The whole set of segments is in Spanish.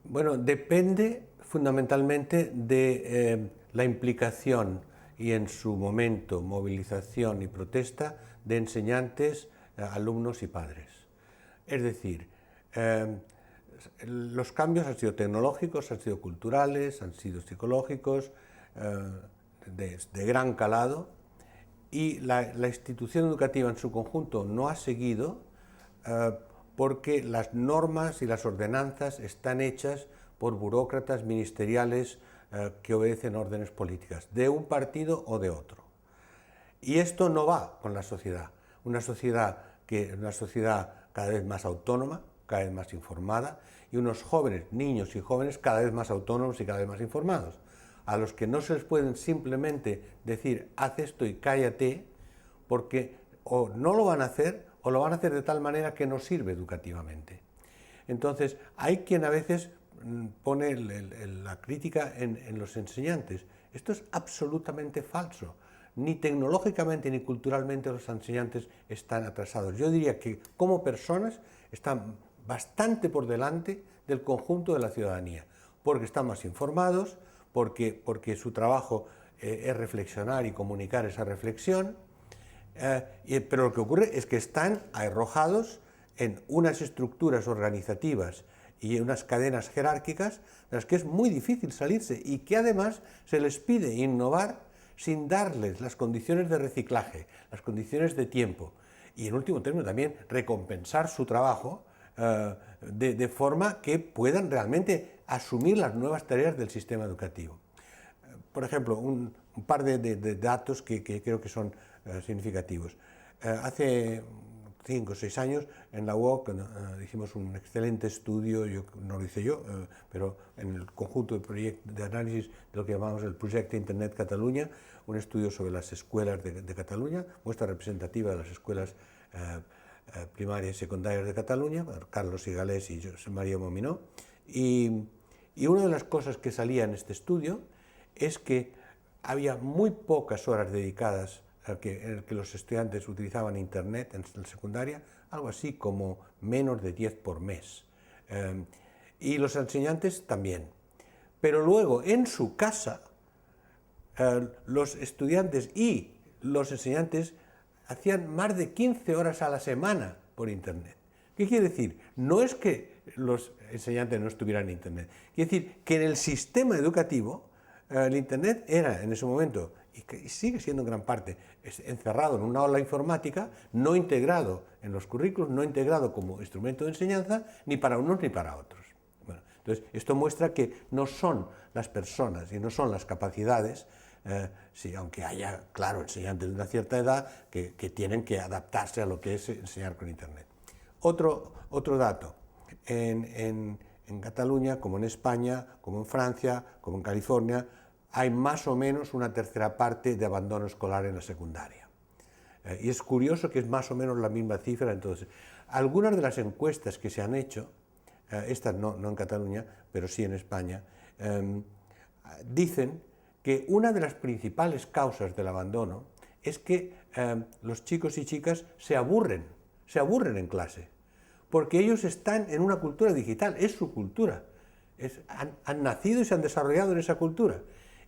Bueno, depende fundamentalmente de la implicación y en su momento movilización y protesta de enseñantes, alumnos y padres. Es decir, los cambios han sido tecnológicos, han sido culturales, han sido psicológicos, de gran calado, y la institución educativa en su conjunto no ha seguido porque las normas y las ordenanzas están hechas por burócratas ministeriales que obedecen órdenes políticas, de un partido o de otro. Y esto no va con la sociedad. Una sociedad cada vez más autónoma, cada vez más informada, y unos jóvenes, niños y jóvenes, cada vez más autónomos y cada vez más informados, a los que no se les pueden simplemente decir haz esto y cállate, porque o no lo van a hacer o lo van a hacer de tal manera que no sirve educativamente. Entonces, hay quien a veces pone la crítica en los enseñantes. Esto es absolutamente falso. Ni tecnológicamente ni culturalmente los enseñantes están atrasados. Yo diría que como personas están bastante por delante del conjunto de la ciudadanía, porque están más informados, porque su trabajo es reflexionar y comunicar esa reflexión, pero lo que ocurre es que están arrojados en unas estructuras organizativas y unas cadenas jerárquicas de las que es muy difícil salirse y que además se les pide innovar sin darles las condiciones de reciclaje, las condiciones de tiempo y en último término también recompensar su trabajo de forma que puedan realmente asumir las nuevas tareas del sistema educativo. Por ejemplo, un par de datos que creo que son significativos. Hace 5 o 6 años en la UOC hicimos un excelente estudio, no lo hice yo, pero en el conjunto de análisis de lo que llamamos el Projecte Internet Catalunya, un estudio sobre las escuelas de Cataluña, muestra representativa de las escuelas primarias y secundarias de Cataluña, Carlos Igalés y José María Mominó, y una de las cosas que salía en este estudio es que había muy pocas horas dedicadas en el que los estudiantes utilizaban Internet en la secundaria, algo así como menos de 10 por mes. Y los enseñantes también. Pero luego, en su casa, los estudiantes y los enseñantes hacían más de 15 horas a la semana por Internet. ¿Qué quiere decir? No es que los enseñantes no estuvieran en Internet. Quiere decir que en el sistema educativo el Internet era en ese momento, y sigue siendo en gran parte, encerrado en una aula informática, no integrado en los currículos, no integrado como instrumento de enseñanza, ni para unos ni para otros. Bueno, entonces, esto muestra que no son las personas y no son las capacidades, sí, aunque haya, claro, enseñantes de una cierta edad que tienen que adaptarse a lo que es enseñar con Internet. Otro dato, en Cataluña, como en España, como en Francia, como en California, hay más o menos una tercera parte de abandono escolar en la secundaria. Y es curioso que es más o menos la misma cifra. Entonces, algunas de las encuestas que se han hecho, estas no en Cataluña, pero sí en España, dicen que una de las principales causas del abandono es que los chicos y chicas se aburren en clase, porque ellos están en una cultura digital, es su cultura, han nacido y se han desarrollado en esa cultura.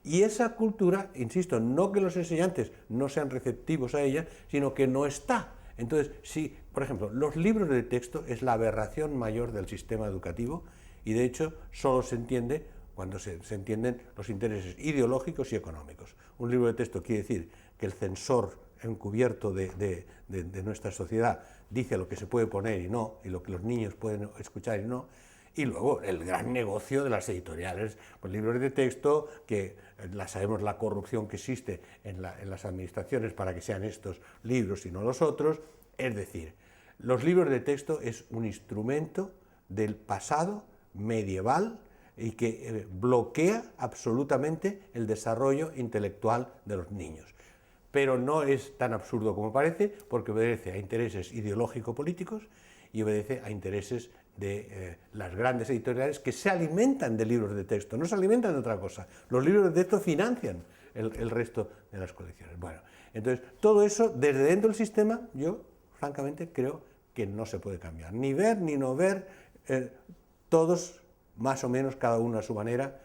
Y esa cultura, insisto, no que los enseñantes no sean receptivos a ella, sino que no está. Entonces, si, por ejemplo, los libros de texto es la aberración mayor del sistema educativo y de hecho solo se entiende cuando se entienden los intereses ideológicos y económicos. Un libro de texto quiere decir que el censor encubierto de nuestra sociedad dice lo que se puede poner y no, y lo que los niños pueden escuchar y no. Y luego el gran negocio de las editoriales, pues libros de texto, que sabemos la corrupción que existe en las administraciones para que sean estos libros y no los otros. Es decir, los libros de texto es un instrumento del pasado medieval y que bloquea absolutamente el desarrollo intelectual de los niños. Pero no es tan absurdo como parece, porque obedece a intereses ideológico-políticos y obedece a intereses de las grandes editoriales que se alimentan de libros de texto, no se alimentan de otra cosa. Los libros de texto financian el resto de las colecciones. Bueno, entonces, todo eso, desde dentro del sistema, yo, francamente, creo que no se puede cambiar. Ni ver, ni no ver, todos más o menos cada uno a su manera,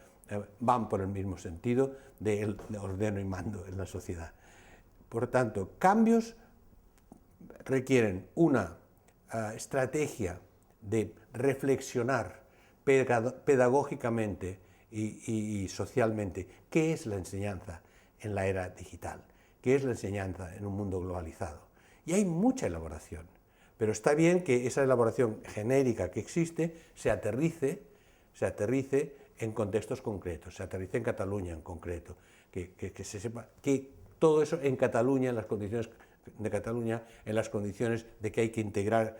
van por el mismo sentido de ordeno y mando en la sociedad. Por tanto, cambios requieren una estrategia de reflexionar pedagógicamente y socialmente qué es la enseñanza en la era digital, qué es la enseñanza en un mundo globalizado. Y hay mucha elaboración, pero está bien que esa elaboración genérica que existe se aterrice en contextos concretos, se aterrice en Cataluña en concreto, que se sepa que todo eso en Cataluña, en las condiciones de Cataluña, en las condiciones de que hay que integrar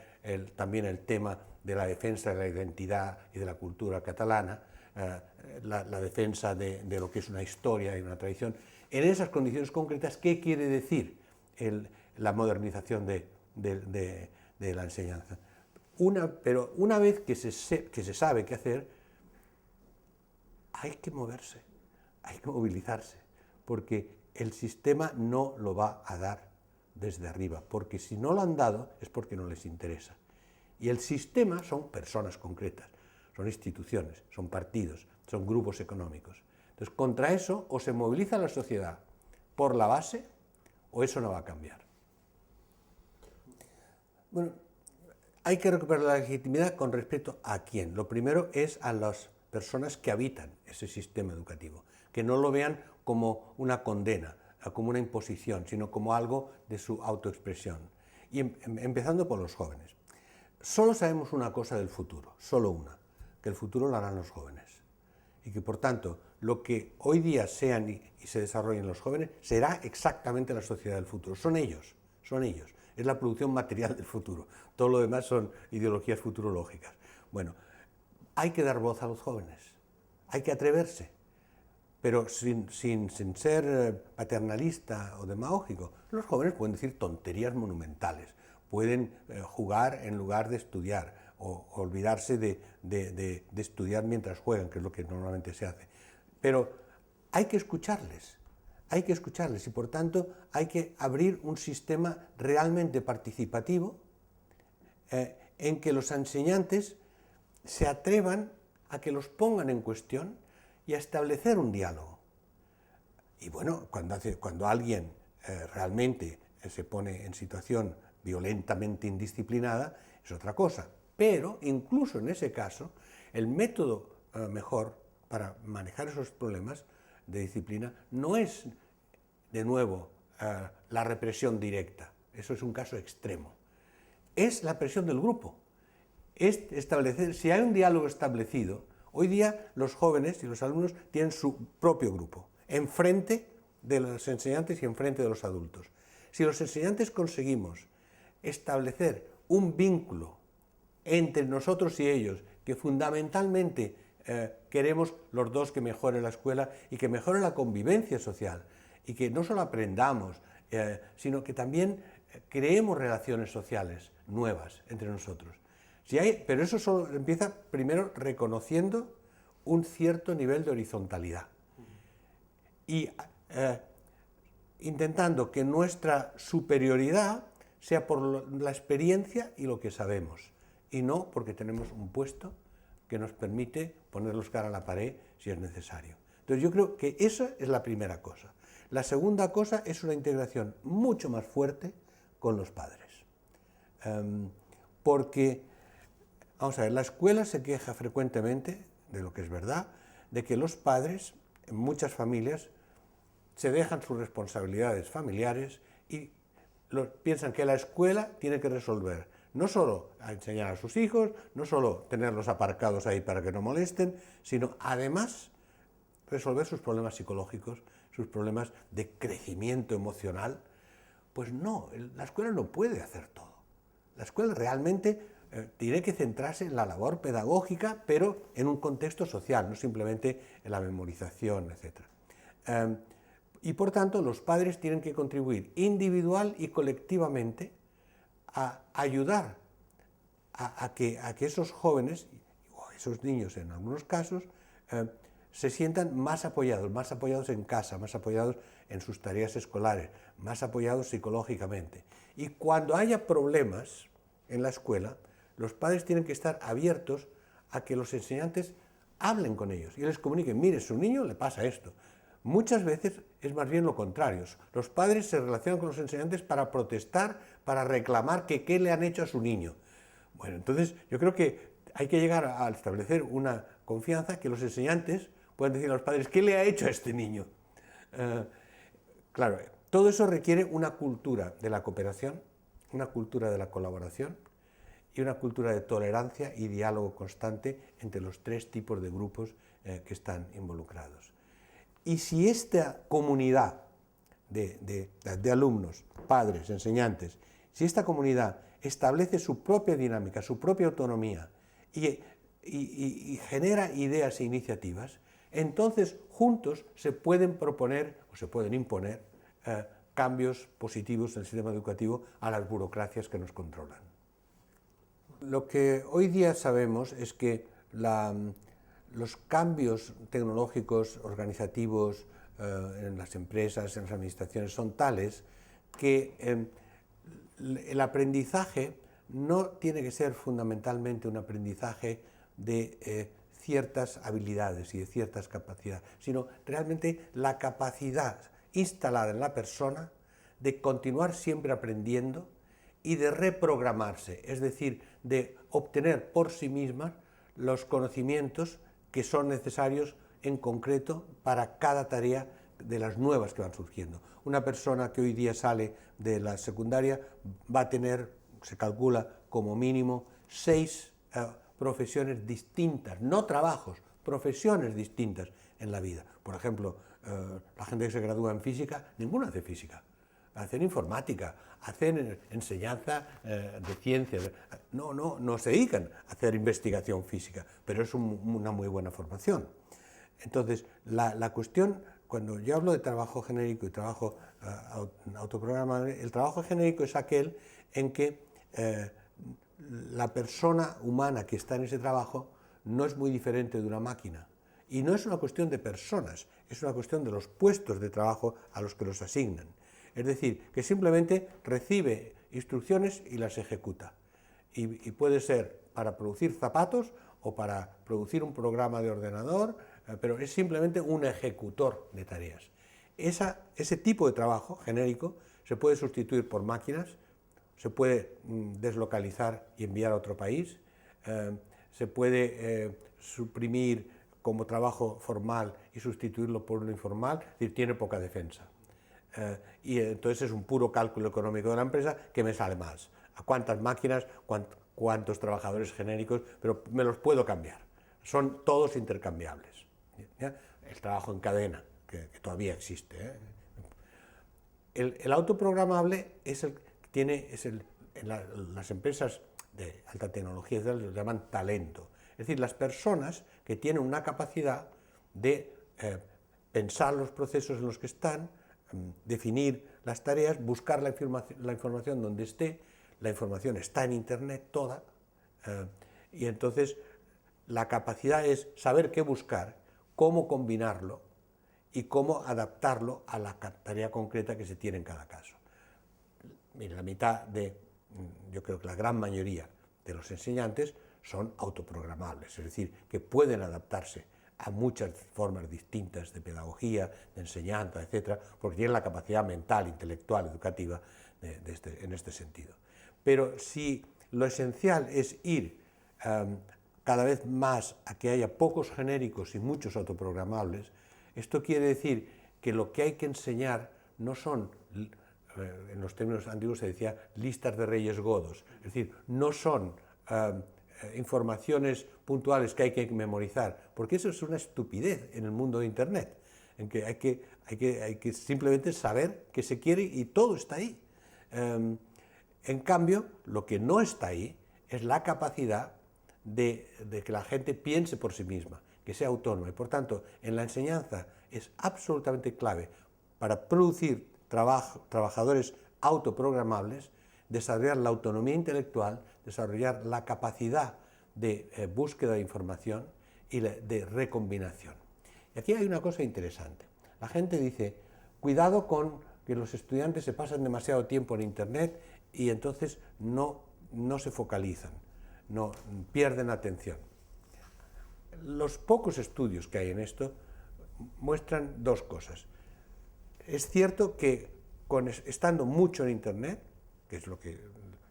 también el tema de la defensa de la identidad y de la cultura catalana, la defensa de lo que es una historia y una tradición. En esas condiciones concretas, ¿qué quiere decir la modernización de la enseñanza? Pero una vez que se sabe qué hacer, hay que moverse, hay que movilizarse, porque el sistema no lo va a dar desde arriba, porque si no lo han dado es porque no les interesa. Y el sistema son personas concretas, son instituciones, son partidos, son grupos económicos. Entonces, contra eso o se moviliza la sociedad por la base o eso no va a cambiar. Bueno, hay que recuperar la legitimidad con respecto a quién. Lo primero es a las personas que habitan ese sistema educativo, que no lo vean como una condena, como una imposición, sino como algo de su autoexpresión. Y empezando por los jóvenes. Solo sabemos una cosa del futuro, solo una, que el futuro lo harán los jóvenes. Y que, por tanto, lo que hoy día sean y se desarrollen los jóvenes será exactamente la sociedad del futuro. Son ellos, es la producción material del futuro. Todo lo demás son ideologías futurológicas. Bueno, hay que dar voz a los jóvenes, hay que atreverse, pero sin ser paternalista o demagógico. Los jóvenes pueden decir tonterías monumentales, pueden jugar en lugar de estudiar, o olvidarse de estudiar mientras juegan, que es lo que normalmente se hace. Pero hay que escucharles y por tanto hay que abrir un sistema realmente participativo en que los enseñantes se atrevan a que los pongan en cuestión y a establecer un diálogo. Y bueno, cuando alguien realmente se pone en situación violentamente indisciplinada, es otra cosa. Pero incluso en ese caso, el método mejor para manejar esos problemas de disciplina no es, de nuevo, la represión directa. Eso es un caso extremo. Es la presión del grupo. Es establecer, si hay un diálogo establecido, hoy día los jóvenes y los alumnos tienen su propio grupo, enfrente de los enseñantes y enfrente de los adultos. Si los enseñantes conseguimos establecer un vínculo entre nosotros y ellos, que fundamentalmente queremos los dos que mejore la escuela y que mejore la convivencia social, y que no solo aprendamos, sino que también creemos relaciones sociales nuevas entre nosotros. Pero eso solo empieza primero reconociendo un cierto nivel de horizontalidad y intentando que nuestra superioridad sea por la experiencia y lo que sabemos, y no porque tenemos un puesto que nos permite ponerlos cara a la pared si es necesario. Entonces yo creo que esa es la primera cosa. La segunda cosa es una integración mucho más fuerte con los padres. Porque, vamos a ver, la escuela se queja frecuentemente, de lo que es verdad, de que los padres, en muchas familias, se dejan sus responsabilidades familiares y piensan que la escuela tiene que resolver no solo a enseñar a sus hijos, no solo tenerlos aparcados ahí para que no molesten, sino además resolver sus problemas psicológicos, sus problemas de crecimiento emocional. Pues no, la escuela no puede hacer todo. La escuela realmente tiene que centrarse en la labor pedagógica, pero en un contexto social, no simplemente en la memorización, etc. Y por tanto, los padres tienen que contribuir individual y colectivamente a ayudar a que esos jóvenes, o esos niños en algunos casos, se sientan más apoyados en casa, más apoyados en sus tareas escolares, más apoyados psicológicamente. Y cuando haya problemas en la escuela, los padres tienen que estar abiertos a que los enseñantes hablen con ellos y les comuniquen, mire, su niño le pasa esto. Muchas veces es más bien lo contrario. Los padres se relacionan con los enseñantes para protestar, para reclamar que qué le han hecho a su niño. Bueno, entonces yo creo que hay que llegar a establecer una confianza que los enseñantes puedan decir a los padres qué le ha hecho a este niño. Claro, todo eso requiere una cultura de la cooperación, una cultura de la colaboración y una cultura de tolerancia y diálogo constante entre los tres tipos de grupos que están involucrados. Y si esta comunidad de alumnos, padres, enseñantes, si esta comunidad establece su propia dinámica, su propia autonomía y genera ideas e iniciativas, entonces juntos se pueden proponer o se pueden imponer cambios positivos en el sistema educativo a las burocracias que nos controlan. Lo que hoy día sabemos es que los cambios tecnológicos, organizativos, en las empresas, en las administraciones, son tales que el aprendizaje no tiene que ser fundamentalmente un aprendizaje de ciertas habilidades y de ciertas capacidades, sino realmente la capacidad instalada en la persona de continuar siempre aprendiendo y de reprogramarse, es decir, de obtener por sí misma los conocimientos que son necesarios en concreto para cada tarea de las nuevas que van surgiendo. Una persona que hoy día sale de la secundaria va a tener, se calcula como mínimo, 6 profesiones distintas, no trabajos, profesiones distintas en la vida. Por ejemplo, la gente que se gradúa en física, ninguna hace física. Hacen informática, hacen enseñanza de ciencias, no se dedican a hacer investigación física, pero es una muy buena formación. Entonces, la cuestión, cuando yo hablo de trabajo genérico y trabajo autoprogramable, el trabajo genérico es aquel en que la persona humana que está en ese trabajo no es muy diferente de una máquina. Y no es una cuestión de personas, es una cuestión de los puestos de trabajo a los que los asignan. Es decir, que simplemente recibe instrucciones y las ejecuta. Y puede ser para producir zapatos o para producir un programa de ordenador, pero es simplemente un ejecutor de tareas. Ese tipo de trabajo genérico se puede sustituir por máquinas, se puede deslocalizar y enviar a otro país, se puede suprimir como trabajo formal y sustituirlo por uno informal, es decir, tiene poca defensa. Y entonces es un puro cálculo económico de la empresa que me sale más. ¿A cuántas máquinas, cuántos trabajadores genéricos? Pero me los puedo cambiar. Son todos intercambiables. ¿Ya? El trabajo en cadena, que todavía existe. El autoprogramable en las empresas de alta tecnología lo llaman talento. Es decir, las personas que tienen una capacidad de pensar los procesos en los que están, definir las tareas, buscar la información donde esté. La información está en Internet toda, y entonces la capacidad es saber qué buscar, cómo combinarlo y cómo adaptarlo a la tarea concreta que se tiene en cada caso. Mire, yo creo que la gran mayoría de los enseñantes son autoprogramables, es decir, que pueden adaptarse a muchas formas distintas de pedagogía, de enseñanza, etcétera, porque tienen la capacidad mental, intelectual, educativa en este sentido. Pero si lo esencial es ir cada vez más a que haya pocos genéricos y muchos autoprogramables, esto quiere decir que lo que hay que enseñar no son, en los términos antiguos se decía, listas de reyes godos, es decir, no son informaciones puntuales que hay que memorizar, porque eso es una estupidez en el mundo de Internet, en que hay que simplemente saber qué se quiere y todo está ahí. En cambio, lo que no está ahí es la capacidad de que la gente piense por sí misma, que sea autónoma, y por tanto, en la enseñanza es absolutamente clave para producir trabajadores autoprogramables, desarrollar la autonomía intelectual, desarrollar la capacidad de búsqueda de información y de recombinación. Y aquí hay una cosa interesante. La gente dice, cuidado con que los estudiantes se pasan demasiado tiempo en Internet y entonces no se focalizan, no pierden atención. Los pocos estudios que hay en esto muestran dos cosas. Es cierto que estando mucho en Internet, que es lo que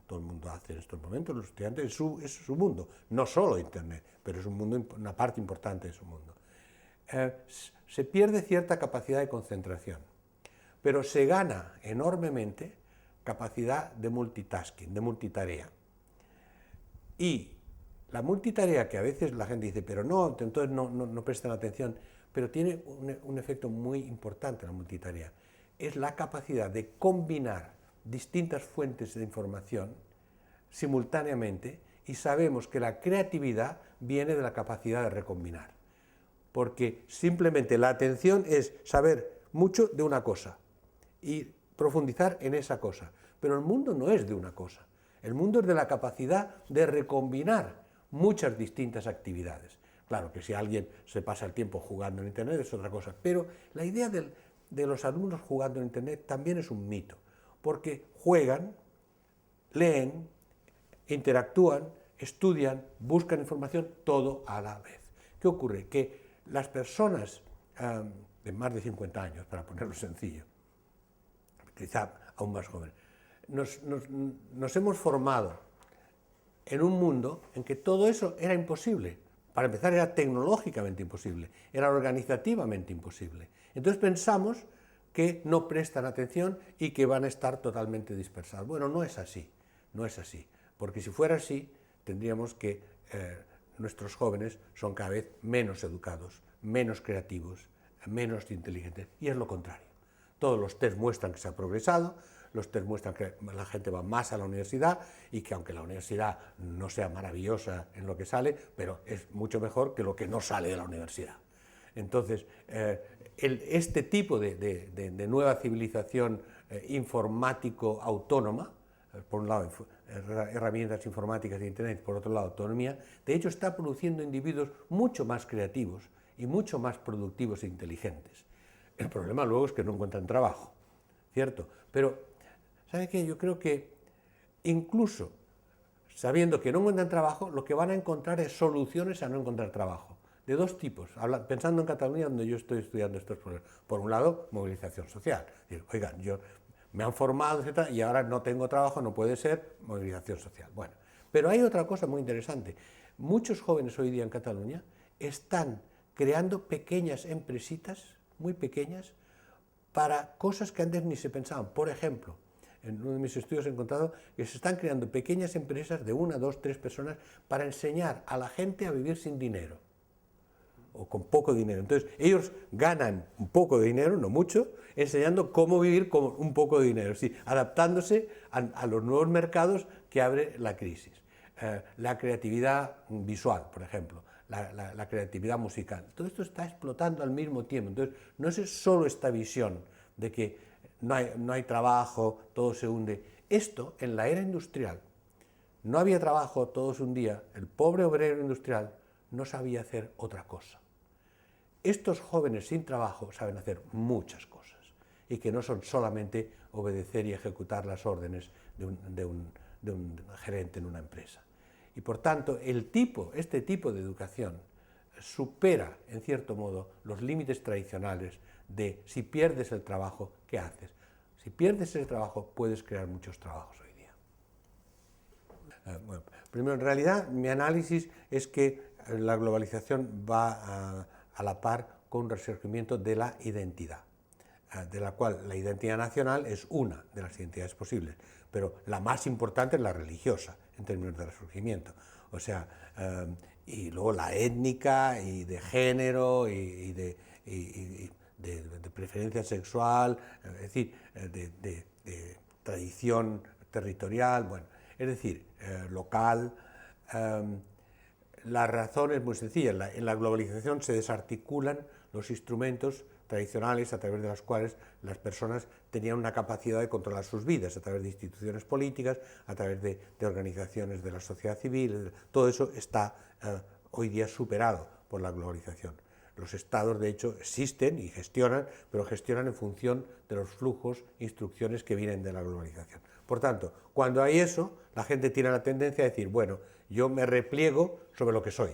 todo el mundo hace en estos momentos, los estudiantes, es su mundo, no solo Internet, pero es un mundo, una parte importante de su mundo. Se pierde cierta capacidad de concentración, pero se gana enormemente capacidad de multitasking, de multitarea. Y la multitarea, que a veces la gente dice, pero no, entonces no prestan atención, pero tiene un efecto muy importante la multitarea. Es la capacidad de combinar distintas fuentes de información simultáneamente, y sabemos que la creatividad viene de la capacidad de recombinar. Porque simplemente la atención es saber mucho de una cosa y profundizar en esa cosa. Pero el mundo no es de una cosa. El mundo es de la capacidad de recombinar muchas distintas actividades. Claro que si alguien se pasa el tiempo jugando en Internet es otra cosa, pero la idea de los alumnos jugando en Internet también es un mito, porque juegan, leen, interactúan, estudian, buscan información, todo a la vez. ¿Qué ocurre? Que las personas de más de 50 años, para ponerlo sencillo, quizá aún más jóvenes, nos hemos formado en un mundo en que todo eso era imposible. Para empezar, era tecnológicamente imposible, era organizativamente imposible. Entonces pensamos que no prestan atención y que van a estar totalmente dispersados. Bueno, no es así, no es así, porque si fuera así, tendríamos que nuestros jóvenes son cada vez menos educados, menos creativos, menos inteligentes, y es lo contrario. Todos los test muestran que se ha progresado, los test muestran que la gente va más a la universidad y que aunque la universidad no sea maravillosa en lo que sale, pero es mucho mejor que lo que no sale de la universidad. Entonces, este tipo de nueva civilización informático-autónoma, por un lado herramientas informáticas de Internet, por otro lado autonomía, de hecho está produciendo individuos mucho más creativos y mucho más productivos e inteligentes. El problema luego es que no encuentran trabajo, ¿cierto? Pero, ¿sabe qué? Yo creo que incluso sabiendo que no encuentran trabajo, lo que van a encontrar es soluciones a no encontrar trabajo, de dos tipos, pensando en Cataluña, donde yo estoy estudiando estos problemas. Por un lado, movilización social. Decir, oigan, me han formado, etcétera, y ahora no tengo trabajo, no puede ser, movilización social. Bueno, pero hay otra cosa muy interesante. Muchos jóvenes hoy día en Cataluña están creando pequeñas empresitas, muy pequeñas, para cosas que antes ni se pensaban. Por ejemplo, en uno de mis estudios he encontrado que se están creando pequeñas empresas de 1, 2, 3 personas para enseñar a la gente a vivir sin dinero o con poco dinero. Entonces, ellos ganan un poco de dinero, no mucho, enseñando cómo vivir con un poco de dinero, sí, adaptándose a los nuevos mercados que abre la crisis. La creatividad visual, por ejemplo, la creatividad musical. Todo esto está explotando al mismo tiempo. Entonces, no es solo esta visión de que no hay trabajo, todo se hunde. Esto, en la era industrial, no había trabajo, todo se hundía, el pobre obrero industrial no sabía hacer otra cosa. Estos jóvenes sin trabajo saben hacer muchas cosas y que no son solamente obedecer y ejecutar las órdenes de un gerente en una empresa. Y por tanto, este tipo de educación supera, en cierto modo, los límites tradicionales de si pierdes el trabajo, ¿qué haces? Si pierdes el trabajo, puedes crear muchos trabajos hoy día. Bueno, primero, en realidad, mi análisis es que la globalización va a la par con un resurgimiento de la identidad, de la cual la identidad nacional es una de las identidades posibles, pero la más importante es la religiosa, en términos de resurgimiento. O sea, y luego la étnica, y de género, y de preferencia sexual, es decir, de tradición territorial, bueno, es decir, local. La razón es muy sencilla, en la globalización se desarticulan los instrumentos tradicionales a través de los cuales las personas tenían una capacidad de controlar sus vidas, a través de instituciones políticas, a través de organizaciones de la sociedad civil. Todo eso está hoy día superado por la globalización. Los estados, de hecho, existen y gestionan, pero gestionan en función de los flujos, instrucciones que vienen de la globalización. Por tanto, cuando hay eso, la gente tiene la tendencia a decir, bueno, yo me repliego sobre lo que soy.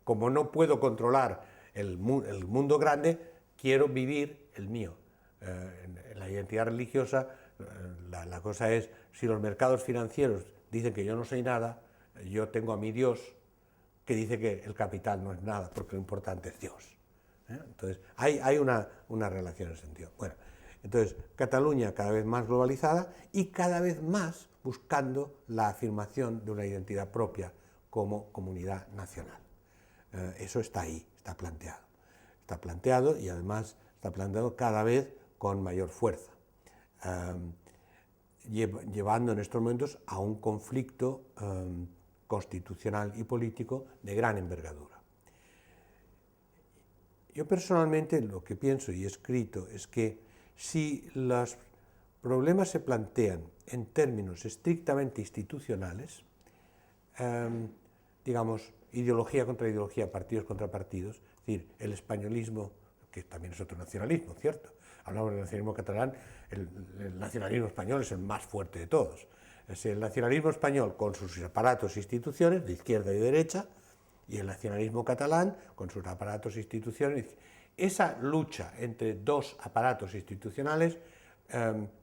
como no puedo controlar el mundo grande, quiero vivir el mío. En la identidad religiosa, la cosa es, si los mercados financieros dicen que yo no soy nada, yo tengo a mi Dios que dice que el capital no es nada, porque lo importante es Dios. Entonces, hay una relación en ese sentido. Bueno, entonces, Cataluña cada vez más globalizada y cada vez más buscando la afirmación de una identidad propia como comunidad nacional. Eso está ahí, está planteado. Está planteado y además está planteado cada vez con mayor fuerza, llevando en estos momentos a un conflicto constitucional y político de gran envergadura. Yo personalmente lo que pienso y he escrito es que si los problemas se plantean en términos estrictamente institucionales, digamos, ideología contra ideología, partidos contra partidos, es decir, el españolismo, que también es otro nacionalismo, ¿cierto? Hablamos del nacionalismo catalán, el nacionalismo español es el más fuerte de todos. Es el nacionalismo español con sus aparatos e instituciones, de izquierda y derecha, y el nacionalismo catalán con sus aparatos e instituciones. Esa lucha entre dos aparatos institucionales,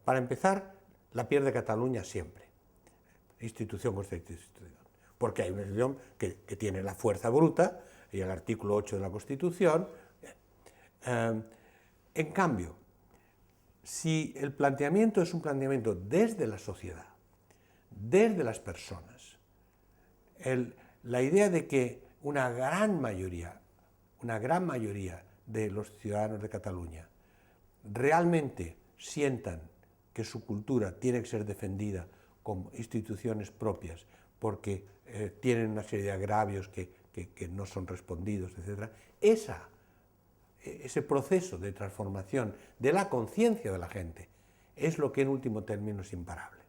para empezar, la pierde Cataluña siempre, institución contra institución, porque hay una institución que tiene la fuerza bruta, y el artículo 8 de la Constitución. En cambio, si el planteamiento es un planteamiento desde la sociedad, desde las personas, la idea de que una gran mayoría de los ciudadanos de Cataluña realmente sientan que su cultura tiene que ser defendida como instituciones propias porque tienen una serie de agravios que no son respondidos, etc. Ese proceso de transformación de la conciencia de la gente es lo que en último término es imparable.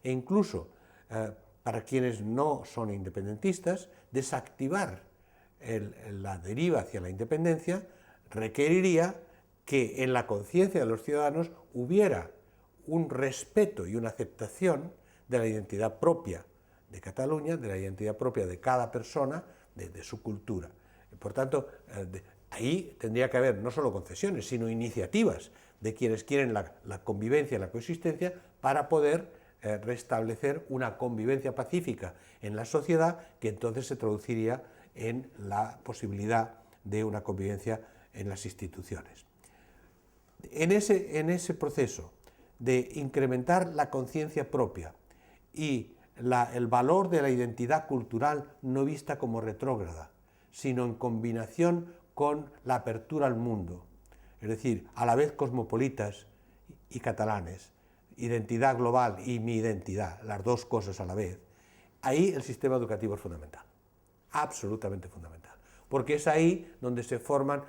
E incluso para quienes no son independentistas, desactivar la deriva hacia la independencia requeriría que en la conciencia de los ciudadanos hubiera un respeto y una aceptación de la identidad propia de Cataluña, de la identidad propia de cada persona, de su cultura. Por tanto, ahí tendría que haber no solo concesiones, sino iniciativas de quienes quieren la convivencia, la coexistencia, para poder restablecer una convivencia pacífica en la sociedad, que entonces se traduciría en la posibilidad de una convivencia en las instituciones. En ese proceso de incrementar la conciencia propia y el valor de la identidad cultural no vista como retrógrada, sino en combinación con la apertura al mundo, es decir, a la vez cosmopolitas y catalanes, identidad global y mi identidad, las dos cosas a la vez, ahí el sistema educativo es fundamental, absolutamente fundamental, porque es ahí donde se forman,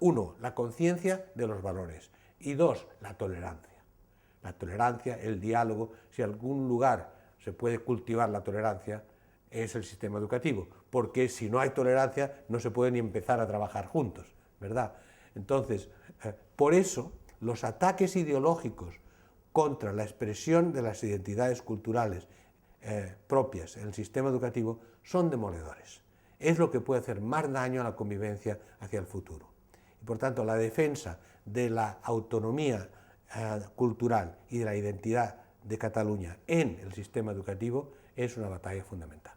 uno, la conciencia de los valores, y dos, la tolerancia, el diálogo. Si en algún lugar se puede cultivar la tolerancia, es el sistema educativo, porque si no hay tolerancia no se puede ni empezar a trabajar juntos, ¿verdad? Entonces, por eso los ataques ideológicos contra la expresión de las identidades culturales propias en el sistema educativo son demoledores. Es lo que puede hacer más daño a la convivencia hacia el futuro. Y por tanto, la defensa de la autonomía cultural y de la identidad de Cataluña en el sistema educativo es una batalla fundamental.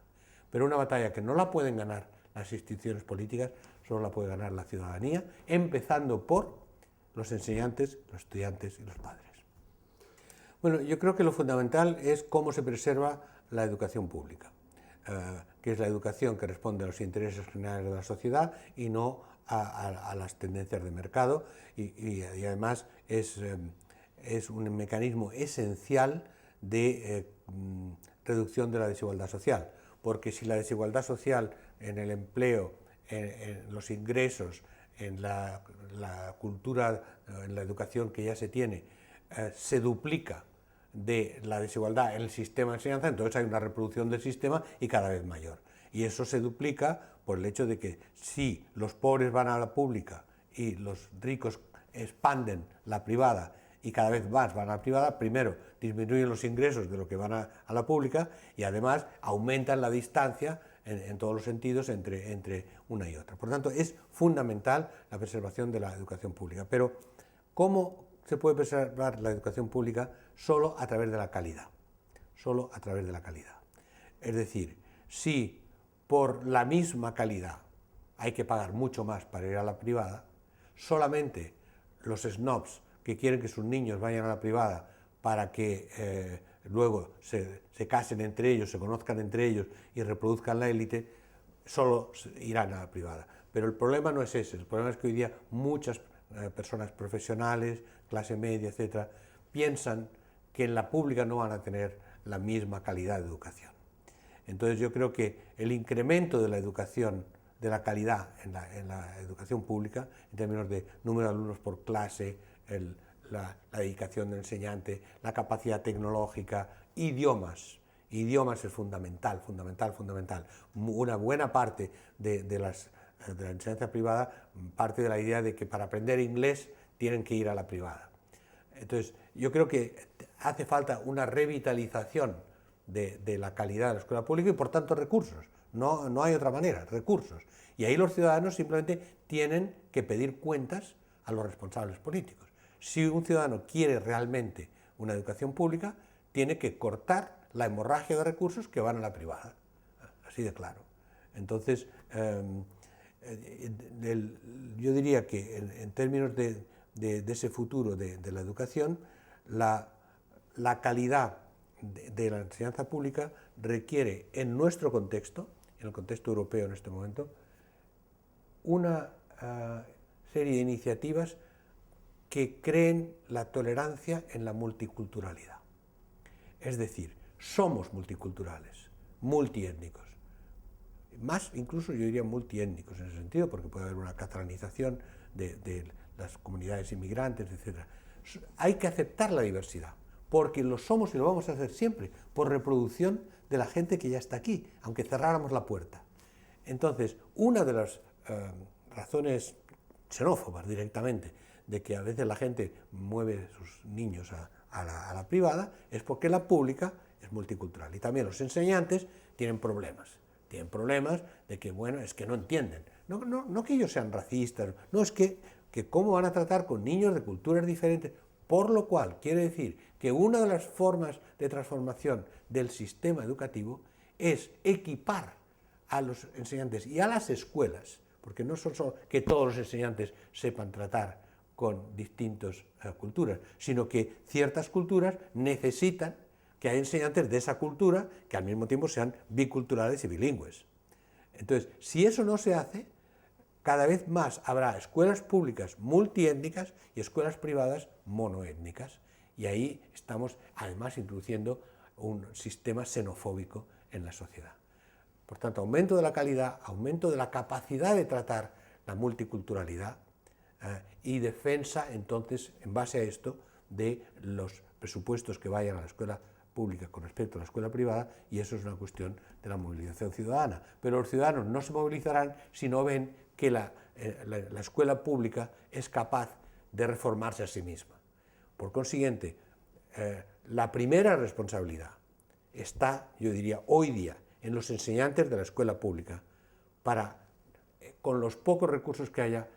Pero una batalla que no la pueden ganar las instituciones políticas, solo la puede ganar la ciudadanía, empezando por los enseñantes, los estudiantes y los padres. Bueno, yo creo que lo fundamental es cómo se preserva la educación pública, que es la educación que responde a los intereses generales de la sociedad y no a las tendencias de mercado, y además es un mecanismo esencial de reducción de la desigualdad social, porque si la desigualdad social en el empleo, en los ingresos, en la cultura, en la educación que ya se tiene, se duplica de la desigualdad en el sistema de enseñanza, entonces hay una reproducción del sistema y cada vez mayor. Y eso se duplica por el hecho de que si los pobres van a la pública y los ricos expanden la privada y cada vez más van a la privada, primero disminuyen los ingresos de lo que van a la pública y además aumentan la distancia en todos los sentidos entre una y otra. Por tanto, es fundamental la preservación de la educación pública. Pero, ¿cómo se puede preservar la educación pública? Solo a través de la calidad. Solo a través de la calidad. Es decir, si por la misma calidad hay que pagar mucho más para ir a la privada, solamente los snobs que quieren que sus niños vayan a la privada para que luego se casen entre ellos, se conozcan entre ellos y reproduzcan la élite, solo irán a la privada. Pero el problema no es ese, el problema es que hoy día muchas personas profesionales, clase media, etcétera, piensan que en la pública no van a tener la misma calidad de educación. Entonces yo creo que el incremento de la educación, de la calidad en la educación pública, en términos de número de alumnos por clase, la dedicación del enseñante, la capacidad tecnológica, idiomas es fundamental. Una buena parte de la enseñanza privada parte de la idea de que para aprender inglés tienen que ir a la privada. Entonces, yo creo que hace falta una revitalización de la calidad de la escuela pública y, por tanto, recursos. No hay otra manera, recursos. Y ahí los ciudadanos simplemente tienen que pedir cuentas a los responsables políticos. Si un ciudadano quiere realmente una educación pública, tiene que cortar la hemorragia de recursos que van a la privada. Así de claro. Entonces, yo diría que en términos de ese futuro de la educación, la calidad de la enseñanza pública requiere, en nuestro contexto, en el contexto europeo en este momento, una serie de iniciativas que creen la tolerancia en la multiculturalidad. Es decir, somos multiculturales, multiétnicos, más incluso yo diría multiétnicos en ese sentido, porque puede haber una catalanización de las comunidades inmigrantes, etc. Hay que aceptar la diversidad, porque lo somos y lo vamos a hacer siempre, por reproducción de la gente que ya está aquí, aunque cerráramos la puerta. Entonces, una de las razones xenófobas directamente de que a veces la gente mueve sus niños a la privada es porque la pública es multicultural. Y también los enseñantes tienen problemas de que, bueno, es que no entienden. No que ellos sean racistas, no, es que cómo van a tratar con niños de culturas diferentes, por lo cual quiere decir que una de las formas de transformación del sistema educativo es equipar a los enseñantes y a las escuelas, porque no son solo que todos los enseñantes sepan tratar con distintas culturas, sino que ciertas culturas necesitan que haya enseñantes de esa cultura que al mismo tiempo sean biculturales y bilingües. Entonces, si eso no se hace, cada vez más habrá escuelas públicas multiétnicas y escuelas privadas monoétnicas. Y ahí estamos además introduciendo un sistema xenofóbico en la sociedad. Por tanto, aumento de la calidad, aumento de la capacidad de tratar la multiculturalidad y defensa, entonces, en base a esto, de los presupuestos que vayan a la escuela pública con respecto a la escuela privada, y eso es una cuestión de la movilización ciudadana. Pero los ciudadanos no se movilizarán si no ven que la escuela pública es capaz de reformarse a sí misma. Por consiguiente, la primera responsabilidad está, yo diría, hoy día, en los enseñantes de la escuela pública, para, con los pocos recursos que haya,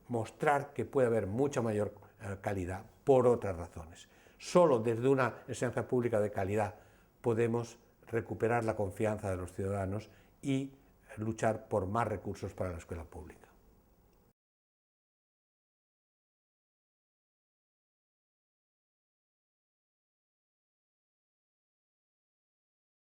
mostrar que puede haber mucha mayor calidad por otras razones. Solo desde una enseñanza pública de calidad podemos recuperar la confianza de los ciudadanos y luchar por más recursos para la escuela pública.